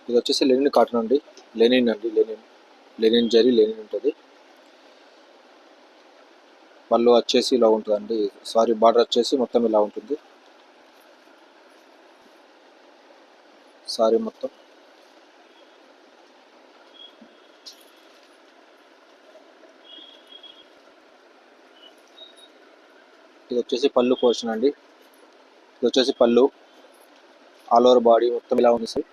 ఇది వచ్చేసి linen cotton అండి. లెనిన్ అండి, లెనిన్ జరీ లెనిన్ ఉంటుంది. పళ్ళు వచ్చేసి ఇలా ఉంటుందండి. సారీ, బార్డర్ వచ్చేసి మొత్తం ఇలా ఉంటుంది. సారీ మొత్తం ఇది వచ్చేసి పళ్ళు పోర్షన్ అండి. ఇది వచ్చేసి పళ్ళు, ఆల్ ఓవర్ బాడీ మొత్తం ఇలా ఉంది సార్.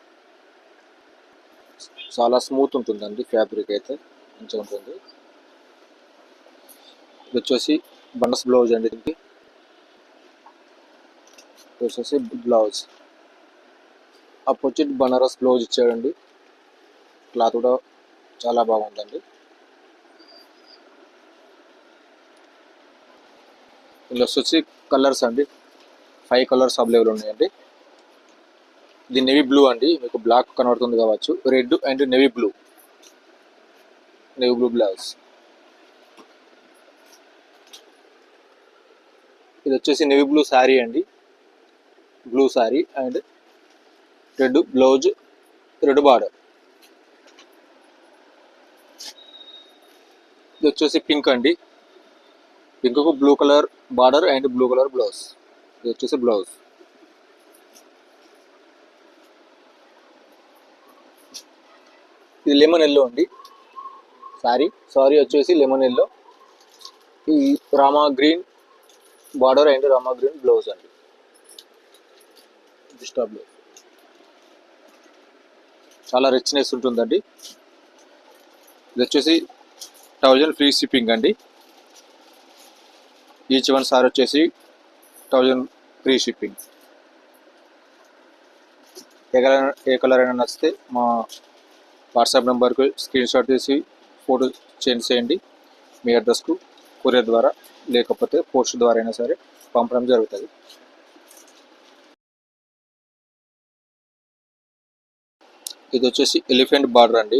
చాలా స్మూత్ ఉంటుందండి, ఫ్యాబ్రిక్ అయితే మంచిగా ఉంటుంది. ఇది వచ్చేసి బనస్ బ్లౌజ్ అండి. దీనికి ఇది వచ్చేసి బ్లౌజ్ అపోజిట్ బనారస్ బ్లౌజ్ ఇచ్చాడండి. క్లాత్ కూడా చాలా బాగుందండి. ఇందులో వచ్చేసి కలర్స్ అండి, 5 కలర్స్ అవైలబుల్ ఉన్నాయండి. ఇది నేవీ బ్లూ అండి, మీకు బ్లాక్ కనబడుతుంది కావచ్చు. Red and navy blue blouse. ఇది వచ్చేసి నేవీ బ్లూ శారీ అండి. Blue sari and red blouse, red border. ఇది వచ్చేసి పింక్ అండి. పింక్ కు blue colour border and blue colour blouse. ఇది వచ్చేసి బ్లౌజ్. ఇది లెమన్ ఎల్లో అండి. సారీ వచ్చేసి లెమన్ ఎల్లో. ఈ Rama green border and Rama green blouse అండి. డిస్టా బ్లౌజ్ చాలా రిచ్నెస్ ఉంటుందండి. ఇది వచ్చేసి 1000 ఫ్రీ షిప్పింగ్ అండి. ఈచ్ వన్ సారీ వచ్చేసి 1000 ఫ్రీ షిప్పింగ్. ఏ కలర్ అయినా నచ్చితే మా వాట్సాప్ నెంబర్కి స్క్రీన్ షాట్ తీసి ఫోటో సెండ్ చేయండి. మీ అడ్రస్కు కొరియర్ ద్వారా లేకపోతే పోస్ట్ ద్వారా అయినా సరే పంపడం జరుగుతుంది. ఇది వచ్చేసి ఎలిఫెంట్ బార్డర్ అండి.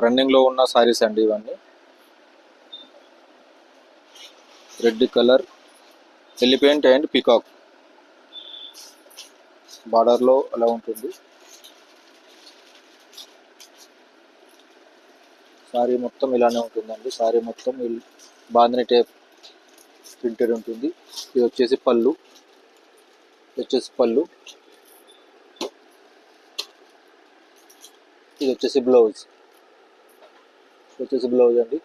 రన్నింగ్లో ఉన్న సారీస్ అండి ఇవన్నీ. Red colour elephant and peacock బార్డర్లో అలా ఉంటుంది. సారీ మొత్తం ఇలానే ఉంటుందండి. సారీ మొత్తం బాందిని టేప్ ప్రింటెడ్ ఉంటుంది. ఇది వచ్చేసి పళ్ళు. ఇది వచ్చేసి బ్లౌజ్. అండి.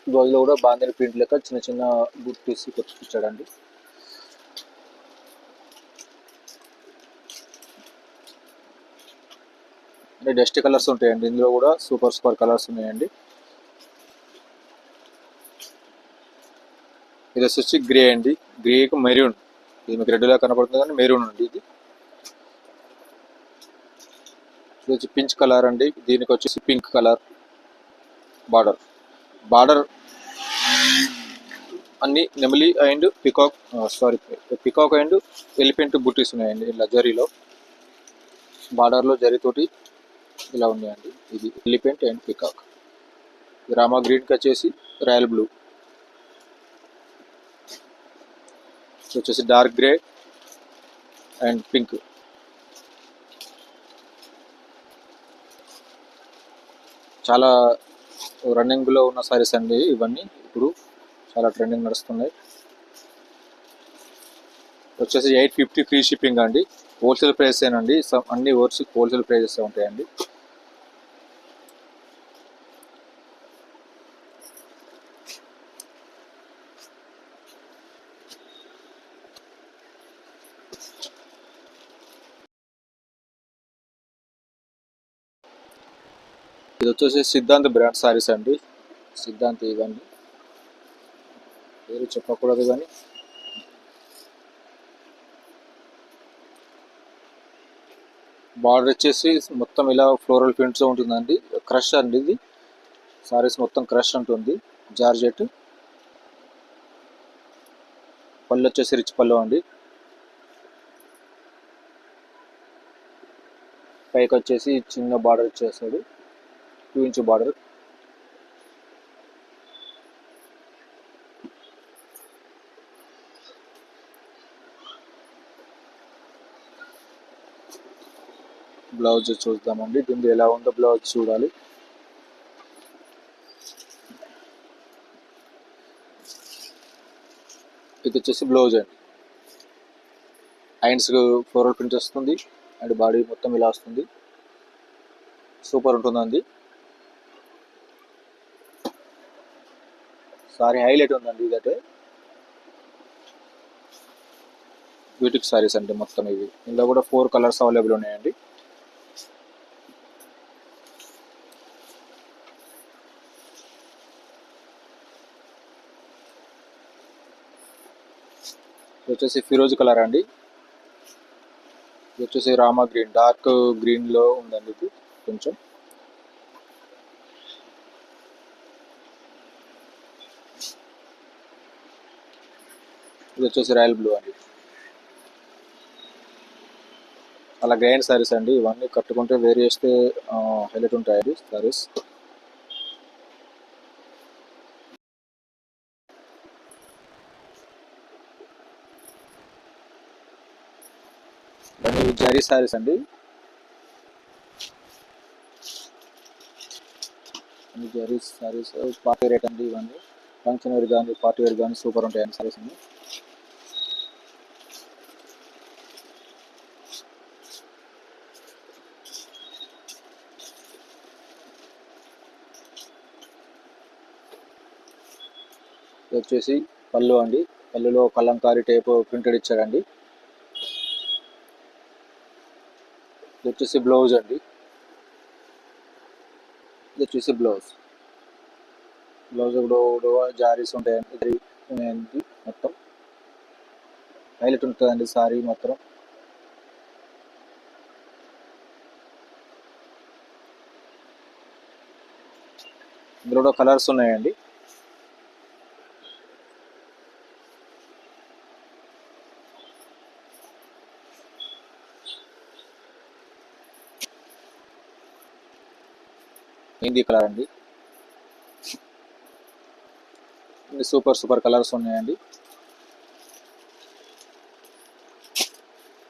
బ్లౌజ్లో కూడా బాందిని ప్రింట్ లెక్క చిన్న చిన్న బుట్ పీస్ కొట్టించాడండి. అంటే డస్ట్ కలర్స్ ఉంటాయండి. ఇందులో కూడా సూపర్ కలర్స్ ఉన్నాయండి. ఇది వచ్చేసి గ్రే అండి. గ్రేకు మెరూన్. ఇది మీకు రెడ్లా కనపడుతుంది కానీ మెరూన్ అండి. ఇది వచ్చి పించ్ కలర్ అండి. దీనికి వచ్చేసి పింక్ కలర్ బార్డర్ అన్ని నెమలి అండ్ పికాక్ అండ్ ఎలిఫెంట్ బుట్టీస్ ఉన్నాయండి. ఇలా జరీలో బార్డర్లో జరీతోటి ఇలా ఉన్నాయండి. ఇది ఎలిఫెంట్ అండ్ పికాక్. రామా గ్రీన్కి వచ్చేసి రాయల్ బ్లూ. వచ్చేసి డార్క్ గ్రే అండ్ పింక్. చాలా రన్నింగ్లో ఉన్న సారీస్ అండి ఇవన్నీ. ఇప్పుడు చాలా ట్రెండింగ్ నడుస్తున్నాయి. వచ్చేసి 850 ఫ్రీ షిప్పింగ్ అండి. హోల్సేల్ ప్రైస్ ఏనండి. అన్ని హోల్సేల్ ప్రైజెస్ ఉంటాయండి. ఇది వచ్చేసి సిద్ధాంత్ బ్రాండ్ సారీస్ అండి. సిద్ధాంత్ ఇవన్నీ పేరు చెప్పకూడదు కానీ బార్డర్ వచ్చేసి మొత్తం ఇలా ఫ్లోరల్ ప్రింట్స్ ఉంటుందండి. క్రష్ అండి. ఇది సారీస్ మొత్తం క్రష్ ఉంటుంది. జార్జెట్. పళ్ళు వచ్చేసి రిచ్ పళ్ళు అండి. పైకి వచ్చేసి చిన్న బార్డర్ ఇచ్చేస్తాడు, 2 ఇంచ్ బార్డర్. బ్లౌజ్ చూద్దామండి. దీనికి ఎలా ఉందో బ్లౌజ్ చూడాలి. ఇది వచ్చేసి బ్లౌజ్ అండి. హ్యాండ్స్ ఫ్లోరల్ ప్రింట్ వస్తుంది అండ్ బాడీ మొత్తం ఇలా వస్తుంది. సూపర్ ఉంటుందండి. సారీ హైలైట్ ఉందండి. ఇదైతే బ్యూటిక్ సారీస్ అండి మొత్తం ఇవి. ఇందులో కూడా 4 కలర్స్ అవైలబుల్ ఉన్నాయండి. ఇది వచ్చేసి ఫిరోజ్ కలర్ అండి. ఇది వచ్చేసి రామా గ్రీన్, డార్క్ గ్రీన్లో ఉందండి. ఇది కొంచెం ఇది వచ్చేసి రాయల్ బ్లూ అండి. అలా గ్రాండ్ సారీస్ అండి. ఇవన్నీ కట్టుకుంటే వేర్ చేస్తే హైలైట్ ఉంటాయండి సారీస్. ఇవన్నీ జరీ సారీస్ అండి. అన్ని జరీ సారీస్ పార్టీ రేట్ అండి. ఇవన్నీ ఫంక్షన్ వేర్ కానీ పార్టీ వేర్ కానీ సూపర్ ఉంటాయండి సారీస్ అన్ని. ఇది వచ్చేసి పళ్ళు అండి. పళ్ళులో కలంకారీ టైప్ ప్రింటెడ్ ఇచ్చారండి. ఇది వచ్చేసి బ్లౌజ్ అండి. ఇది వచ్చేసి బ్లౌజ్ కూడా జారీస్ ఉంటాయండి. ఉన్నాయండి. మొత్తం హైలైట్ ఉంటుందండి సారీ మాత్రం. ఇందులో కూడా కలర్స్ ఉన్నాయండి. హిందీ కలర్ అండి. సూపర్ కలర్స్ ఉన్నాయండి.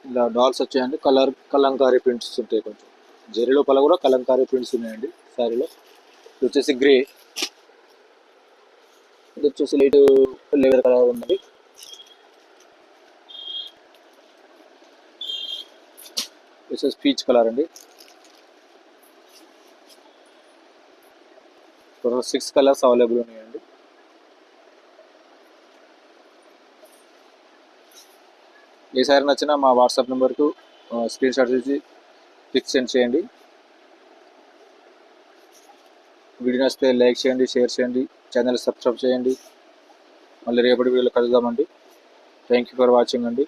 ఇలా డాల్స్ వచ్చాయండి. కలంకారీ ప్రింట్స్ ఉంటాయి. కొంచెం జరీ లోపల కూడా కలంకారీ ప్రింట్స్ ఉన్నాయండి శారీలో. ఇది వచ్చేసి గ్రే. ఇది వచ్చేసి లైట్ లెవెల్ కలర్ ఉన్నది. వచ్చేసి పీచ్ కలర్ అండి. 6 కలర్స్ అవైలబుల్ ఉన్నాయండి. ఏ సారీ నచ్చినా మా వాట్సాప్ నెంబర్కు స్క్రీన్ షాట్ చేసి పిక్స్ సెండ్ చేయండి. వీడియో నచ్చితే లైక్ చేయండి, షేర్ చేయండి, ఛానల్ సబ్స్క్రైబ్ చేయండి. మళ్ళీ రేపటి వీడియోలో కలుద్దామండి. థ్యాంక్ యూ ఫర్ వాచింగ్ అండి.